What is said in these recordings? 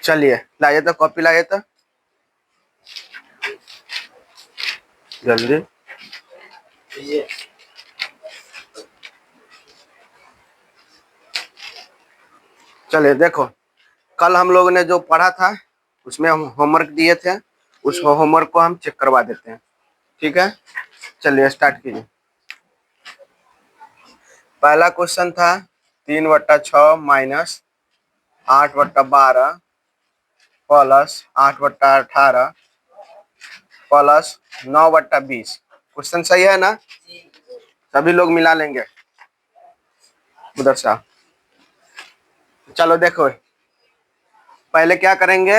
चलिए लाइए तो कॉपी लाइए तो जल्दी। चलिए देखो, कल हम लोगों ने जो पढ़ा था उसमें हम होमवर्क दिए थे, उस होमवर्क को हम चेक करवा देते हैं। ठीक है, चलिए स्टार्ट कीजिए। पहला क्वेश्चन था 3/6 माइनस 8/12 प्लस 8/18 प्लस 9/20। क्वेश्चन सही है ना? सभी लोग मिला लेंगे उधर से। चलो देखो, पहले क्या करेंगे,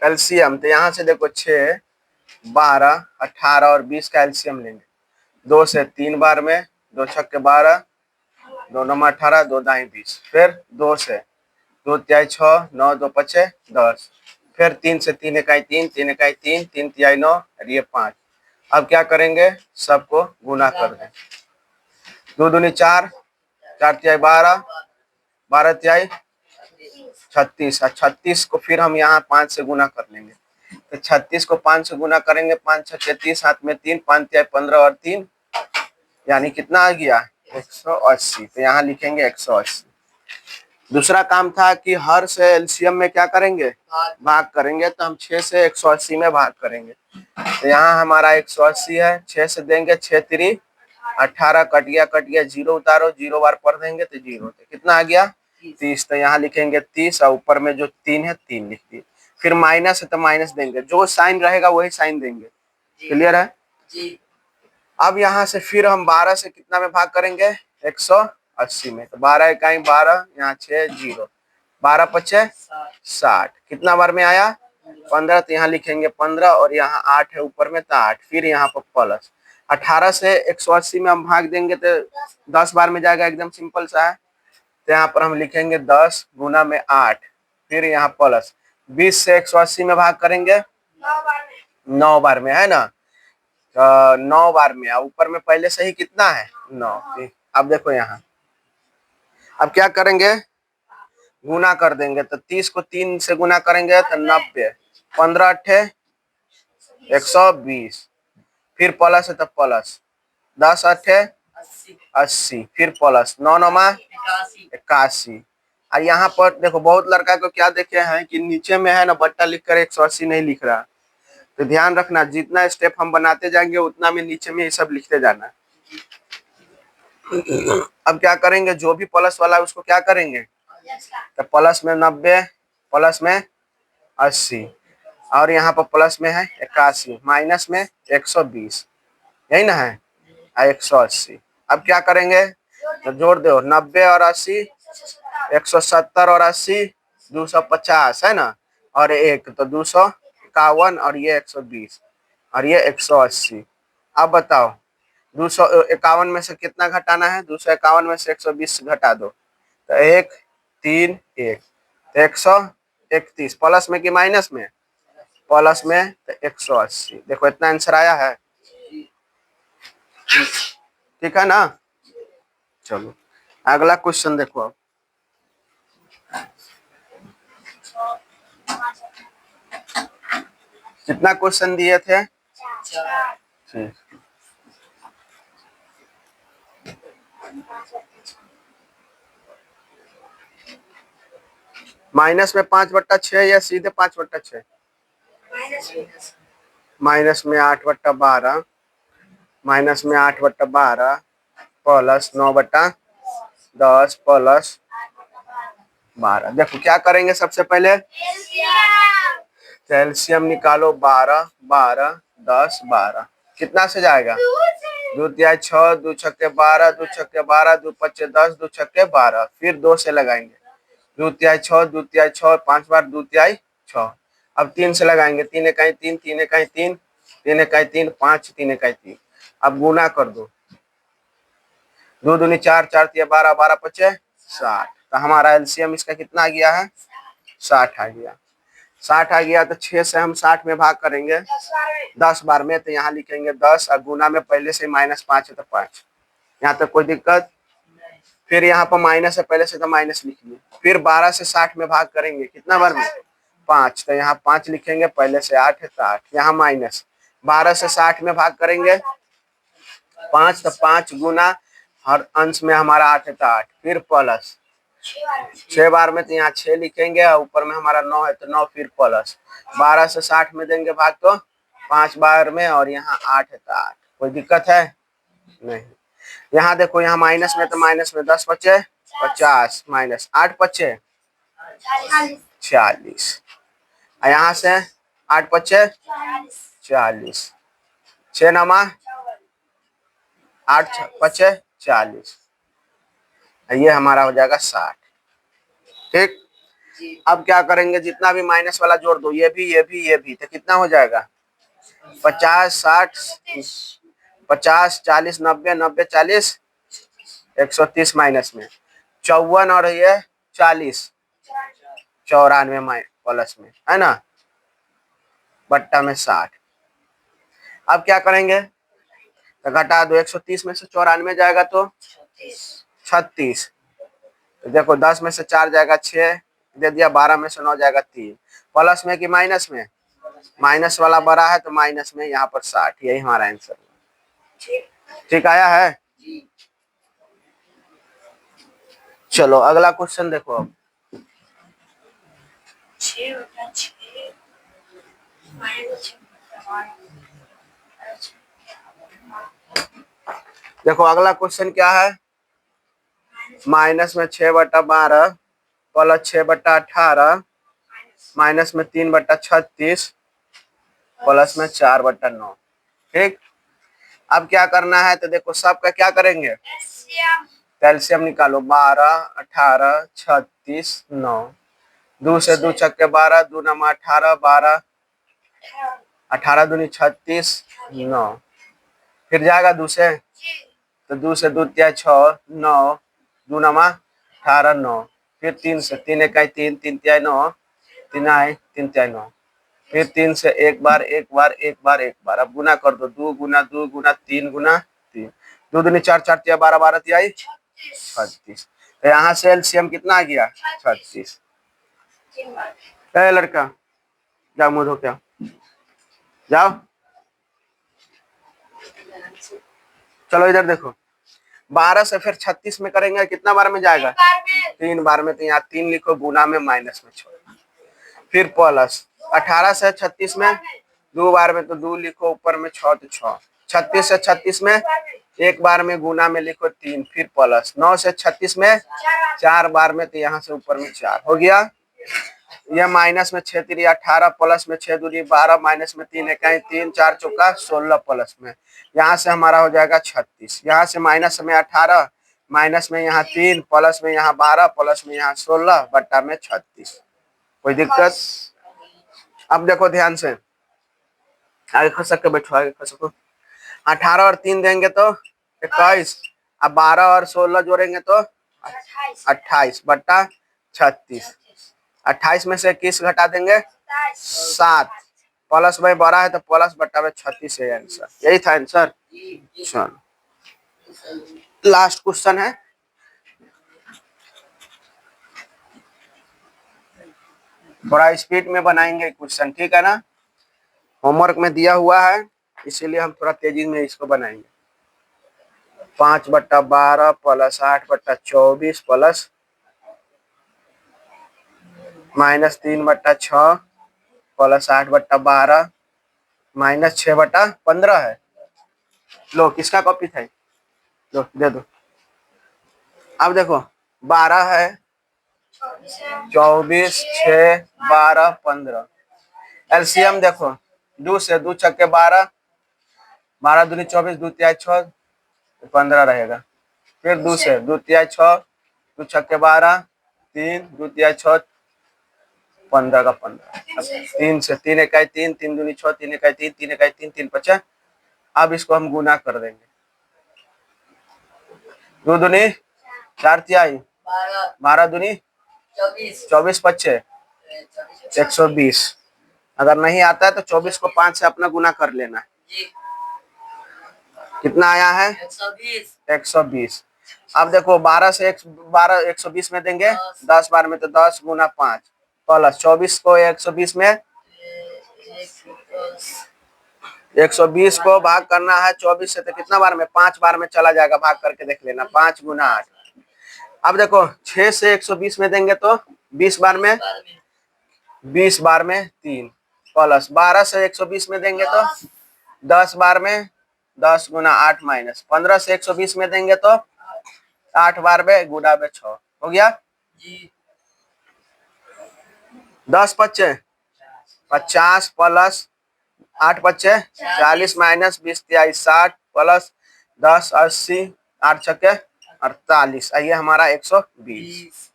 एलसीएम। तो यहाँ से देखो 6, 12, 18 और 20 का एलसीएम लेंगे। 2 से 3 बार में, 2 छक्के 12, 2 9 18, 2 दाएं 20। फिर 2 से 2 तिहाई 6, 9 2 पचे 10। फिर 3 से 3 इकाई 3, 3 इकाई 3, 3 तिहाई 9 और ये 5। अब क्या करेंगे, सबको गुना कर दें। 2 दूनी 4, 4 तिहाई 12, 12 तिहाई 36 और 36 को फिर हम यहाँ 5 से गुना कर लेंगे। तो 36 को 5 से गुना करेंगे, 5 छक्के 30, हाथ में 3, 5 तिहाई 15 और 3 यानी कितना आ गया 180। तो यहाँ लिखेंगे 180। दूसरा काम था कि हर से एलसीएम में क्या करेंगे, भाग करेंगे। तो हम 6 से 180 में भाग करेंगे। तो यहाँ हमारा 180 है, 6 से देंगे 6 3 18, कट गया 0 उतारो, 0 बार पढ़ देंगे तो 0। तो कितना आ गया 30। तो यहाँ लिखेंगे 30 और ऊपर में जो 3 है 3 लिख दिए। फिर माइनस है तो माइनस देंगे, जो साइन रहेगा वही साइन देंगे। क्लियर है जी। अब यहाँ से फिर हम 12 से कितना में भाग करेंगे, 180 में। तो 12 इकाई 12, यहाँ 6 0, 12 पचे 60। कितना बार में आया 15। तो यहाँ लिखेंगे 15 और यहाँ 8 है ऊपर में तो 8। फिर यहाँ पर प्लस 18 से 180 में हम भाग देंगे तो 10 बार में जाएगा, एकदम सिंपल सा है। तो यहाँ पर हम लिखेंगे 10 गुना में 8। फिर यहाँ प्लस 20 से 180 में भाग करेंगे 9 बार में, है ना? 9 बार में, ऊपर में पहले से ही कितना है 9। अब देखो यहाँ, अब क्या करेंगे, गुना कर देंगे। तो 30 को 3 से गुना करेंगे तो 90, 15 अट्ठे 120। फिर प्लस है तो प्लस 10 अट्ठे 80। फिर प्लस 9 9 81। और यहाँ पर देखो, बहुत लड़का को क्या देखे हैं कि नीचे में है ना बट्टा लिखकर 180 नहीं लिख रहा। तो ध्यान रखना, जितना स्टेप हम बनाते जाएंगे उतना में नीचे में ये सब लिखते जाना। अब क्या करेंगे, जो भी प्लस वाला है उसको क्या करेंगे, तो प्लस में 90, प्लस में 80 और यहाँ पर प्लस में है 81, माइनस में 120, यही ना है 180। अब क्या करेंगे, तो जोड़ दो 90 और 80, 170 और 80 250, है ना? और एक तो 251 और ये 120 और ये 180। अब बताओ 251 में से कितना घटाना है, 251 में से 120 घटा दो तो 1 3 1 तो 131। प्लस में कि माइनस में, प्लस में तो 180। देखो इतना आंसर आया है, ठीक है ना? चलो अगला क्वेश्चन देखो। अब कितना क्वेश्चन दिए थे, माइनस में 5/6 या सीधे 5/6, माइनस में 8/12, माइनस में 8/12 प्लस 9/10 प्लस 12। देखो क्या करेंगे, सबसे पहले एलसीएम निकालो। 12 12 10 12 कितना से जाएगा, 2 तिहाई 6, 2 छक्के 12, 2 छक्के 12, 2 पच्चे 10, 2 छक्के 12। फिर 2 से लगाएंगे, 2 तिहाई 6, 2 तिहाई 6, 5 बार 2 तिहाई 6। अब 3 से लगाएंगे, 3 इकाई 3, 3 इकाई 3, 3 इकाई 3, 5 3 इकाई 3। अब गुना कर दो, 2 दूनी 4, 4 तिहाई 12, 12 पचे 60। तो हमारा एलसीएम इसका कितना आ गया है, 60 आ गया। 60 आ गया तो 6 से हम 60 में भाग करेंगे 10 बार में। तो यहाँ लिखेंगे 10 और गुना में पहले से -5 है तो 5, यहाँ तक कोई दिक्कत। फिर यहाँ पर माइनस है, पहले से तो माइनस लिख लिए। फिर 12 से 60 में भाग करेंगे कितना बार में, 5, तो यहाँ 5 लिखेंगे, पहले से 8 है तो 8, यहाँ माइनस 12 से 60 में भाग करेंगे 5, तो 5 गुना हर अंश में हमारा 8 है तो 8, फिर प्लस 6 बार में तो यहाँ 6 लिखेंगे और ऊपर में हमारा 9 है तो 9, फिर प्लस 12 से 60 में देंगे भाग तो 5 बार में, और यहाँ 8 है तो 8। कोई दिक्कत है नहीं। यहाँ देखो, यहाँ माइनस में तो माइनस में 10 बचे 50 माइनस 8 बचे 40, यहाँ से 8 बचे 40, 6 नमा 8 बचे 40, ये हमारा हो जाएगा 60। ठीक, अब क्या करेंगे, जितना भी माइनस वाला जोड़ दो, ये भी ये भी ये भी, तो कितना हो जाएगा 50 60 50 40 90 90 40 130 माइनस में 54 और ये 40 94 प्लस में है ना, बट्टा में 60। अब क्या करेंगे, तो घटा दो, 130 में से 94 जाएगा तो 36, तो देखो 10 में से 4 जाएगा 6 दे दिया, 12 में से 9 जाएगा 3, प्लस में कि माइनस में, माइनस वाला बड़ा है तो माइनस में, यहाँ पर 60, यही हमारा आंसर। ठीक आया है। चलो अगला क्वेश्चन देखो। अब देखो अगला क्वेश्चन क्या है, माइनस में 6/12 प्लस 6/18 माइनस में 3/36 प्लस में 4/9। ठीक, अब क्या करना है, तो देखो सबका क्या करेंगे, कैल्शियम निकालो, 12 18 36 9, 2 से 2 छक्के 12, 2 नमा 18 12, 18 दूनी 36 9, फिर जाएगा 2 से, तो 2 से 2 तिया 6 9, 2 नमा 18 9, फिर 3 से 3 इकाई 3 3 तिया 9 3 आए 3 तिया 9, फिर 3 से एक बार एक बार एक बार एक बार, अब गुना कर दो, 2 गुना 2 गुना 3 गुना 3, 2 दूनी 4 4 तिया 12 12 तिया 36, तो यहाँ से एलसीएम कितना आ गया 36। लड़का जाओ मुंह धो के जाओ, चलो इधर देखो, 12 से फिर 36 में करेंगे, कितना बार में जाएगा 3 बार में, तो यहाँ 3 लिखो, गुना में माइनस में 6, फिर प्लस 18 से 36 में 2 बार में, तो 2 लिखो, ऊपर में 6 तो 6, 36 से 36 में एक बार में, गुना में लिखो 3, फिर प्लस 9 से 36 में 4 बार में, तो यहाँ से ऊपर में 4 हो गया, यह माइनस में 6 3 18 प्लस में 6 दूनी 12 माइनस में 3 इकाई 3 4 चौका 16 प्लस में, यहाँ से हमारा हो जाएगा 36, यहाँ से माइनस में 18 माइनस में यहाँ 3 प्लस में यहाँ 12 प्लस में यहाँ 16 बट्टा में 36। कोई दिक्कत। अब देखो ध्यान से, आगे खसक के बैठो, आगे खसको, 18 और 3 देंगे तो 21, अब 12 और 16 जोड़ेंगे तो 28 बट्टा 36, 28 में से 21 घटा देंगे 7, प्लस में बड़ा है तो प्लस बट्टा में 36 है आंसर, यही था आंसर। चलो लास्ट क्वेश्चन है, थोड़ा स्पीड में बनाएंगे क्वेश्चन, ठीक है ना, होमवर्क में दिया हुआ है इसीलिए हम थोड़ा तेजी में इसको बनाएंगे। 5/12 plus 8/24 plus minus 3/6 plus 8/12 minus 6/15 है। लो किसका कॉपी था, लो दे दो। अब देखो 12 है, 24 6 12 15, एलसीएम देखो, 2 से 2 छक्के 12, 12 दूनी 24 2 तिहाई 6 15 रहेगा, फिर 2 से 2 तिहाई 6 2 छक्के 12 3 2 तिहाई 6 15 का 15, 3 से 3 इकाई 3 3 दूनी 6 3 इकाई 3 3 इकाई 3 3 5, अब इसको हम गुना कर देंगे, 2 दूनी 4 तिहाई 12 दूनी 24 5 120, अगर नहीं आता है तो 24 को 5 से अपना गुना कर लेना है, कितना आया है 120। अब देखो 12 से 120 में देंगे 10 बार में, तो 10 गुना 5 प्लस 24 को 120 में 120 को भाग करना है 24 से, तो कितना बार में? 5 बार में चला जाएगा, भाग करके देख लेना। 5 गुना 8। अब देखो 6 से 120 में देंगे तो 20 बार में 20 बार में 3 प्लस 12 से 120 में देंगे तो 10 बार में 10 गुना 8 माइनस 15 से 120 में देंगे तो 8 बार में गुना में 6 हो गया। 10 बच्चे 50 प्लस 8 बच्चे 40 माइनस 20 23 60 प्लस 10 80 8 छक्के 48, ये हमारा 120।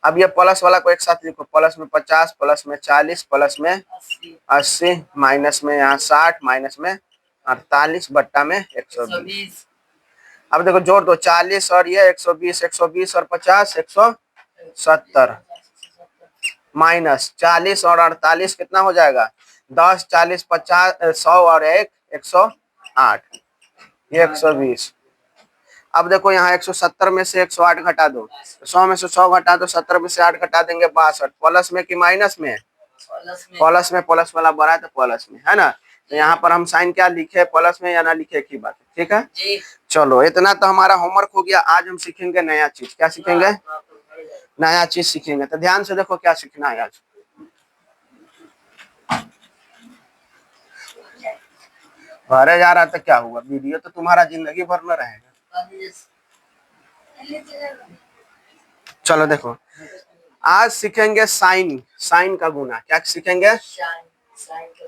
अब ये प्लस वाला को एक साथ लिखो, प्लस में 50 प्लस में 40 प्लस में 80 माइनस में यहाँ 60 माइनस में 48 बट्टा में 120। अब देखो जोड़ दो, 40 और ये 120, 120 और 50 170 माइनस 40 और 48 कितना हो जाएगा? 10 40 50 100 और 1 108, ये 120। अब देखो यहाँ 170 में से 108 घटा दो, 100 में से 100 घटा दो, 70 में से 8 घटा देंगे 62। प्लस में कि माइनस में? प्लस में, प्लस वाला बड़ा है तो प्लस में, है ना। तो यहाँ पर हम साइन क्या लिखे, प्लस में या ना लिखे, एक ही बात है। ठीक है, चलो इतना तो हमारा होमवर्क हो गया। आज हम सीखेंगे नया चीज। क्या सीखेंगे? नया चीज सीखेंगे। तो ध्यान से देखो क्या सीखना है आज। भरे जा रहा तो क्या हुआ, वीडियो तो तुम्हारा जिंदगी भर में रहेगा। चलो देखो, आज सीखेंगे साइन, साइन का गुना। क्या सीखेंगे?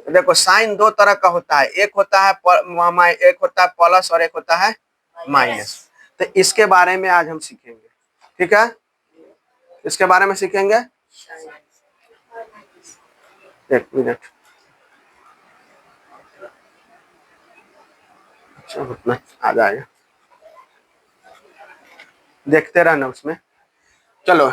देखो साइन दो तरह का होता है, एक होता है प्लस और एक होता है माइनस। तो इसके बारे में आज हम सीखेंगे। ठीक है, इसके बारे में सीखेंगे। एक मिनट, उतना आ जाएगा, देखते रहना उसमें। चलो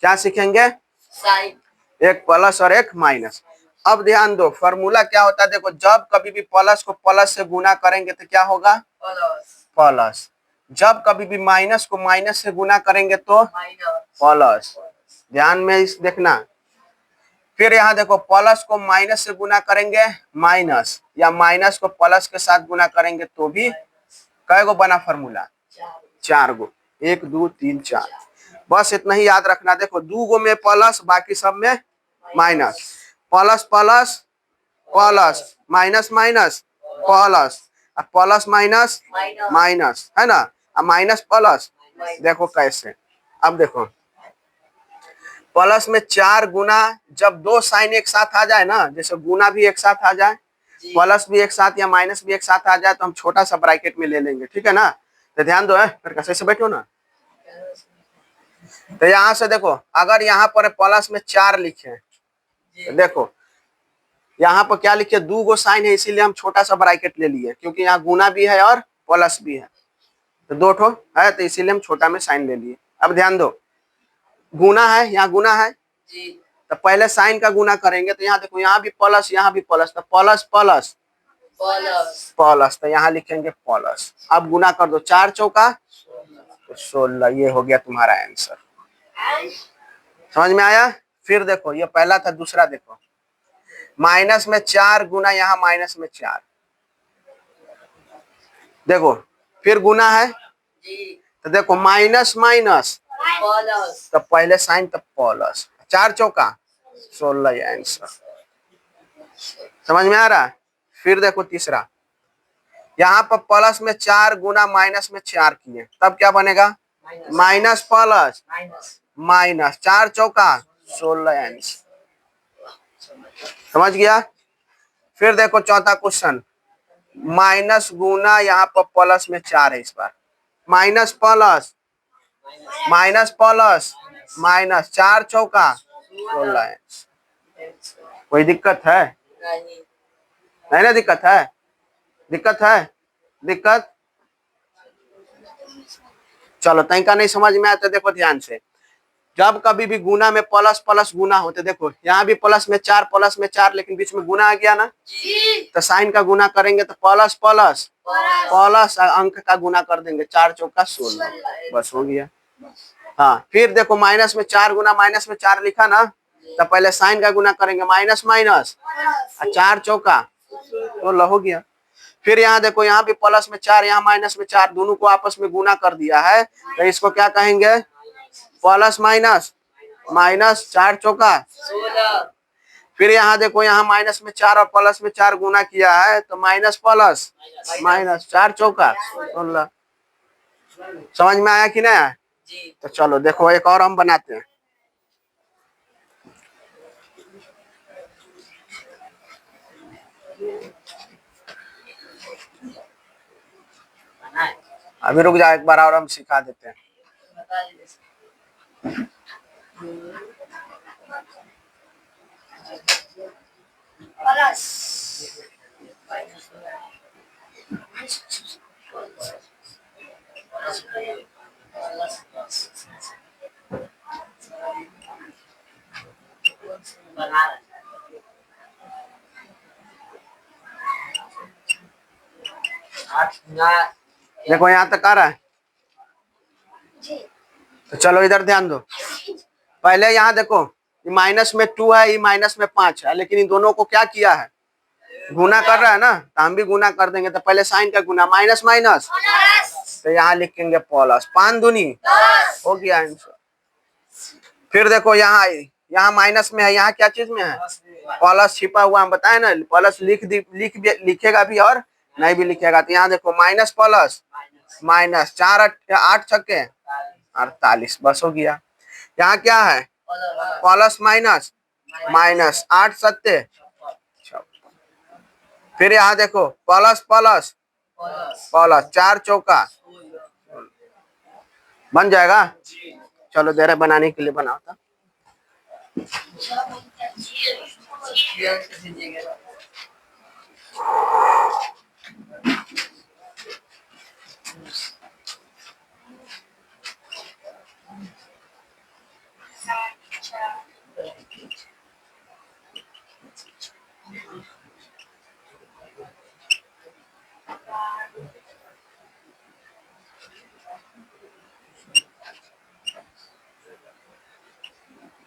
क्या सीखेंगे? साइन, एक प्लस और एक माइनस। अब ध्यान दो, फॉर्मूला क्या होता है। देखो जब कभी भी प्लस को प्लस से गुना करेंगे तो क्या होगा? प्लस। जब कभी भी माइनस को माइनस से गुना करेंगे तो प्लस। ध्यान में इस देखना। फिर यहाँ देखो, प्लस को माइनस से गुना करेंगे माइनस, या माइनस को प्लस के साथ गुना करेंगे तो भी कै गो बना फॉर्मूला? 4 गो। 1 2 3 4, बस इतना ही याद रखना। देखो 2 गो में प्लस, बाकी सब में minus. Plus plus plus, minus minus plus, plus minus minus, है ना। अब माइनस प्लस देखो कैसे। अब देखो प्लस में 4 गुना, जब दो साइन एक साथ आ जाए ना, जैसे गुना भी एक साथ आ जाए, प्लस भी एक साथ या माइनस भी एक साथ आ जाए, तो हम छोटा सा ब्रैकेट में ले लेंगे। ठीक है ना। तो ध्यान दो, फिर कैसे से बैठो ना। तो यहाँ से देखो, अगर यहाँ पर प्लस में 4 लिखे, तो देखो यहाँ पर क्या लिखे? 2 गो साइन है, इसीलिए हम छोटा सा ब्रैकेट ले लिए, क्योंकि यहाँ गुना भी है और प्लस भी है, तो 2 ठो है, तो इसीलिए हम छोटा में साइन ले लिए। अब ध्यान दो, गुना है, यहाँ गुना है जी, तो पहले साइन का गुना करेंगे। तो यहाँ देखो, यहाँ भी प्लस यहाँ भी प्लस, तो प्लस प्लस प्लस प्लस, तो यहाँ लिखेंगे प्लस। अब गुना कर दो, 4 चौका 16, ये हो गया तुम्हारा आंसर। समझ में आया? फिर देखो, ये पहला था, दूसरा देखो, माइनस में 4 गुना यहाँ माइनस में 4, देखो फिर गुना है तो देखो माइनस माइनस तो पहले साइन तब प्लस, 4 चौका 16, ये आंसर। समझ में आ रहा है? फिर देखो तीसरा, यहाँ पर प्लस में 4 गुना माइनस में 4 किए, तब क्या बनेगा? माइनस प्लस माइनस, 4 चौका 16, आंसर। समझ गया? फिर देखो चौथा क्वेश्चन, माइनस गुना यहाँ पर प्लस में 4 है, इस बार minus plus minus plus minus, 4 चौका 16। कोई दिक्कत है? नहीं ना दिक्कत है? दिक्कत है? दिक्कत? चलो तनिका नहीं समझ में आया तो देखो ध्यान से, जब कभी भी गुना में प्लस प्लस गुना होते, देखो यहाँ भी प्लस में 4, लेकिन बीच में गुना आ गया ना, तो साइन का गुना करेंगे तो प्लस प्लस प्लस अंक का गुना कर देंगे, 4 चौका 16, बस हो गया। हाँ फिर देखो, माइनस में 4 गुना माइनस में 4 लिखा ना, तो पहले साइन का गुना करेंगे, माइनस माइनस, 4 चौका तो ल हो गया। फिर यहाँ देखो, यहाँ भी प्लस में 4, यहाँ माइनस में 4, दोनों को आपस में गुना कर दिया है, तो इसको क्या कहेंगे, प्लस माइनस, माइनस 4 चौका। फिर यहाँ देखो, यहाँ माइनस में 4 और प्लस में 4 गुना किया है, तो माइनस प्लस माइनस 4 चौका 16। समझ में आया कि नहीं? तो चलो देखो एक और हम बनाते हैं। अभी रुक जाओ, एक बार और हम सिखा देते हैं। देखो यहाँ तक आ रहा है, तो चलो इधर ध्यान दो। पहले यहाँ देखो, ये माइनस में 2 है, ये माइनस में 5 है, लेकिन इन दोनों को क्या किया है, गुना कर रहा है ना, तो हम भी गुना कर देंगे। तो पहले साइन का गुना, माइनस माइनस, तो यहाँ लिखेंगे प्लस, 5 दूनी हो गया आंसर। फिर देखो यहाँ माइनस में है, यहाँ क्या चीज में है, प्लस छिपा हुआ, हम बताए ना, प्लस लिखेगा भी और नहीं भी लिखेगा। तो यहाँ देखो माइनस प्लस माइनस, 4 8 छक्के 48, बस हो गया। यहाँ क्या है, प्लस माइनस माइनस, 8 सत्ते। फिर यहाँ देखो प्लस प्लस प्लस, 4 चौका, बन जाएगा। चलो दे रहे बनाने के लिए बनाओ था।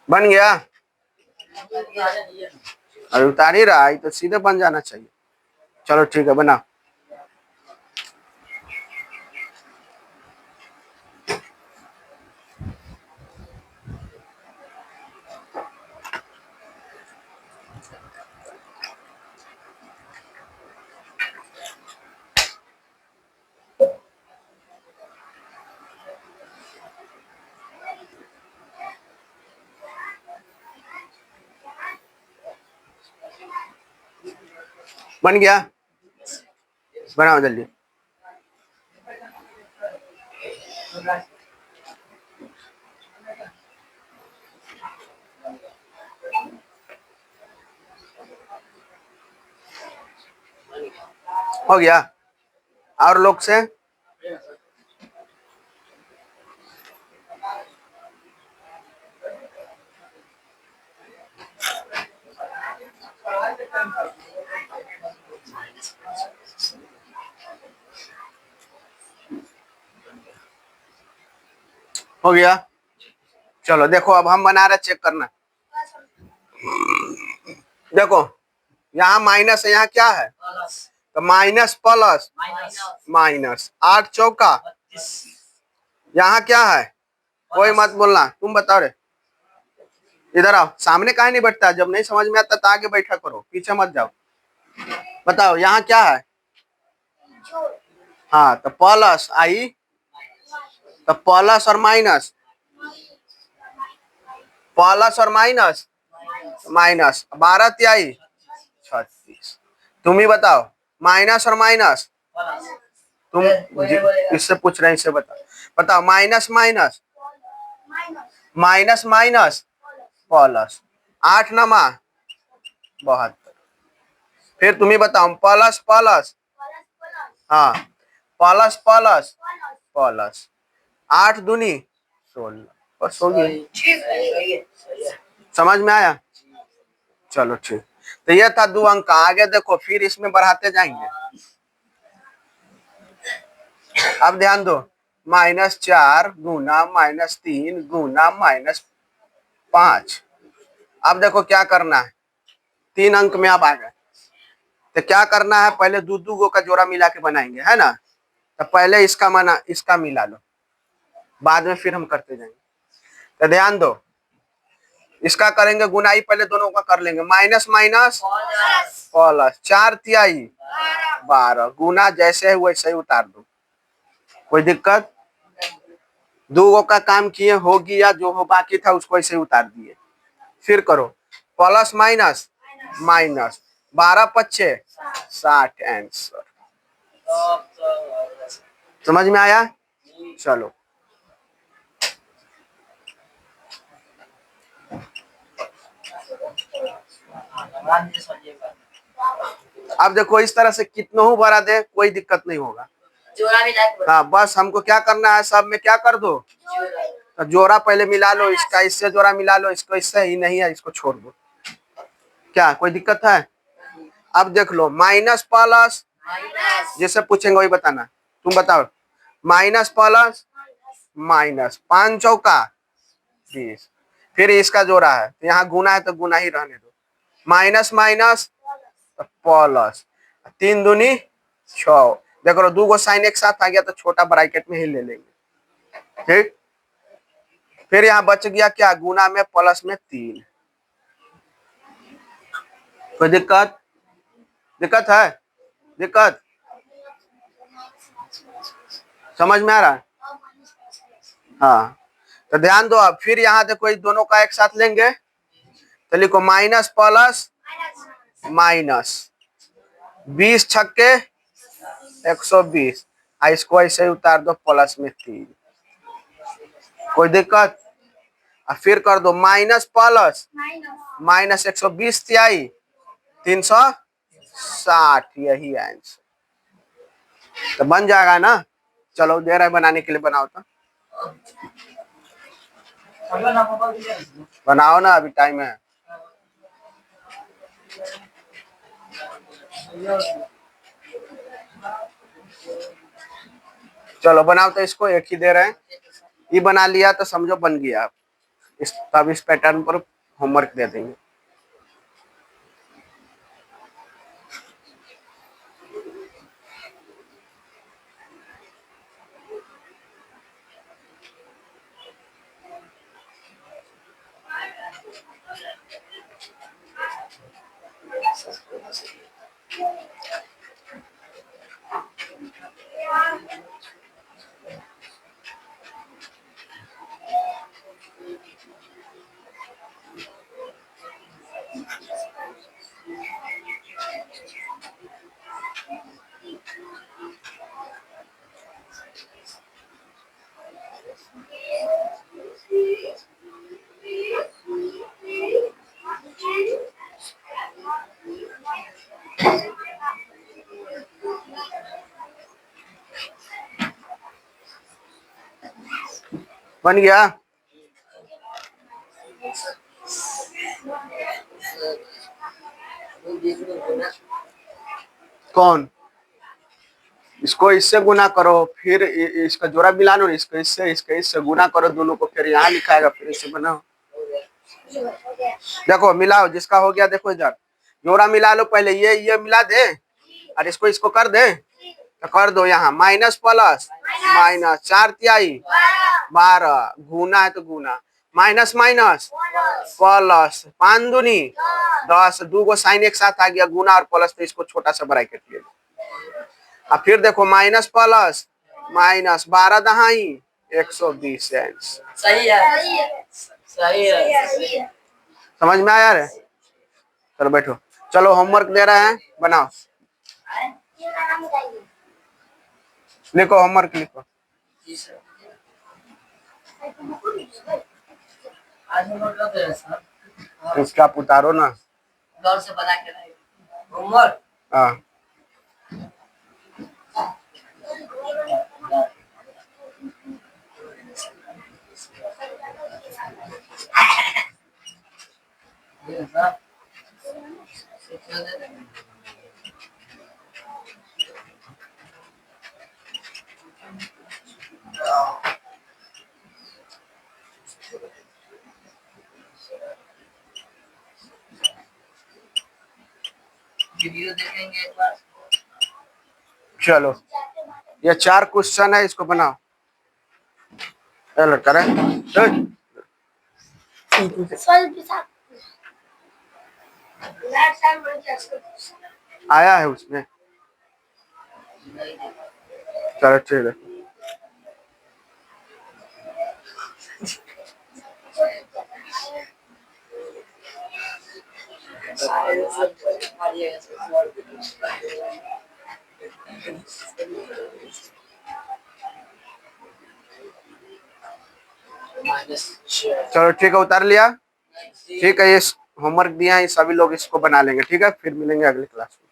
बन गया, अरे उतार ही रहा है तो सीधे बन जाना चाहिए। चलो ठीक है, बना। बन गया, बनाओ जल्दी। हो गया, और लोग से हो गया। चलो देखो अब हम बना रहे, चेक करना। देखो यहाँ माइनस है, यहाँ क्या है, तो माइनस प्लस माइनस, 8 चौका। यहाँ क्या है, कोई मत बोलना, तुम बताओ रे, इधर आओ, सामने काहे नहीं बैठता, जब नहीं समझ में आता तो आगे बैठा करो, पीछे मत जाओ। बताओ यहाँ क्या है, हाँ तो प्लस आई, तो प्लस और माइनस, प्लस और माइनस माइनस, 12 तिहाई 36। तुम ही बताओ, माइनस और माइनस, तुम इससे पूछ रहे हैं, इससे बताओ। बताओ minus minus minus minus plus, 8 नमा 72। फिर तुम ही बताओ, प्लस प्लस, हाँ प्लस प्लस प्लस, 8 दूनी 16, बस हो गया। समझ में आया? चलो ठीक, तो ये था 2 अंक का। आगे देखो, फिर इसमें बढ़ाते जाएंगे। अब ध्यान दो, -4 गुना -3 गुना -5, अब देखो क्या करना है, 3 अंक में अब आ गए। तो क्या करना है, पहले दो दो गो का जोड़ा मिला के बनाएंगे, है ना। तो पहले इसका माना इसका मिला लो, बाद में फिर हम करते जाएंगे। तो ध्यान दो, इसका करेंगे गुनाई, पहले दोनों का कर लेंगे। माइनस माइनस प्लस, 4 तिहाई 12, गुना जैसे है वैसे ही उतार दो, कोई दिक्कत। दो गो का काम किए, हो गया, जो हो बाकी था उसको ऐसे ही उतार दिए। फिर करो, प्लस माइनस माइनस, 12 पच्चे 60 आंसर। समझ में आया? चलो अब देखो, इस तरह से कितना हो भरा दे, कोई दिक्कत नहीं होगा। हाँ, बस हमको क्या करना है, सब में क्या कर दो, तो जोड़ा पहले मिला लो, इसका इससे जोड़ा मिला लो, इसको इससे, ही नहीं है इसको छोड़ दो। क्या कोई दिक्कत है? अब देख लो, माइनस प्लस, जैसे पूछेंगे वही बताना। तुम बताओ, माइनस प्लस माइनस, 5 चौका 20, फिर इसका जोड़ा है तो यहाँ गुना है तो गुना ही रहने दो। माइनस माइनस प्लस, 3 दूनी 6। देखो दो गो साइन एक साथ आ गया तो छोटा ब्रैकेट में ही ले लेंगे, ठीक। फिर यहाँ बच गया क्या, गुना में प्लस में 3। कोई दिक्कत? दिक्कत है? दिक्कत समझ में आ रहा है? हाँ, तो ध्यान दो। अब फिर यहाँ देखो, इस दोनों का एक साथ लेंगे तो लिखो माइनस प्लस माइनस, 20 छक्के 120, इसको ऐसे ही उतार दो, प्लस में 3। कोई दिक्कत? फिर कर दो माइनस प्लस माइनस, 120 तिहाई 360, यही आंसर। तो बन जाएगा ना। चलो दे रहा है बनाने के लिए, बनाओ तो बनाओ ना, अभी टाइम है। चलो बनाओ तो, इसको एक ही दे रहे हैं, ये बना लिया तो समझो बन गया। तब इस पैटर्न पर होमवर्क दे देंगे। बन गया। कौन? इसको इससे गुना करो, फिर इसका जोड़ा मिला लो, इसको इससे गुना करो दोनों को, फिर यहाँ लिखाएगा, फिर इसे बनाओ। देखो मिलाओ, जिसका हो गया देखो इधर, जोड़ा मिला लो पहले, ये मिला दे और इसको इसको कर दे, तो कर दो यहाँ माइनस प्लस माइनस, 4 तिहाई 12, गुना है तो गुना, माइनस माइनस प्लस, 5 दूनी 10, दो गो साइन एक साथ आ गया, गुना और प्लस, तो इसको छोटा सा ब्रैकेट ले लो। अब फिर देखो माइनस प्लस माइनस, 12 दहाई 120 सही है, सही है। समझ में आया रे? चलो बैठो, चलो होमवर्क दे रहे हैं, बनाओ, लिखो होमवर्क लिखो। इसका आप उतारो ना, गौर से बना के होमवर्क। हाँ वीडियो देखेंगे एक बार। चलो ये 4 क्वेश्चन है, इसको बनाओ। चलो करें। आया है उसमें। चलो ठीक है। चलो ठीक है, उतार लिया। ठीक है, ये होमवर्क दिया है, सभी लोग इसको बना लेंगे। ठीक है, फिर मिलेंगे अगली क्लास में।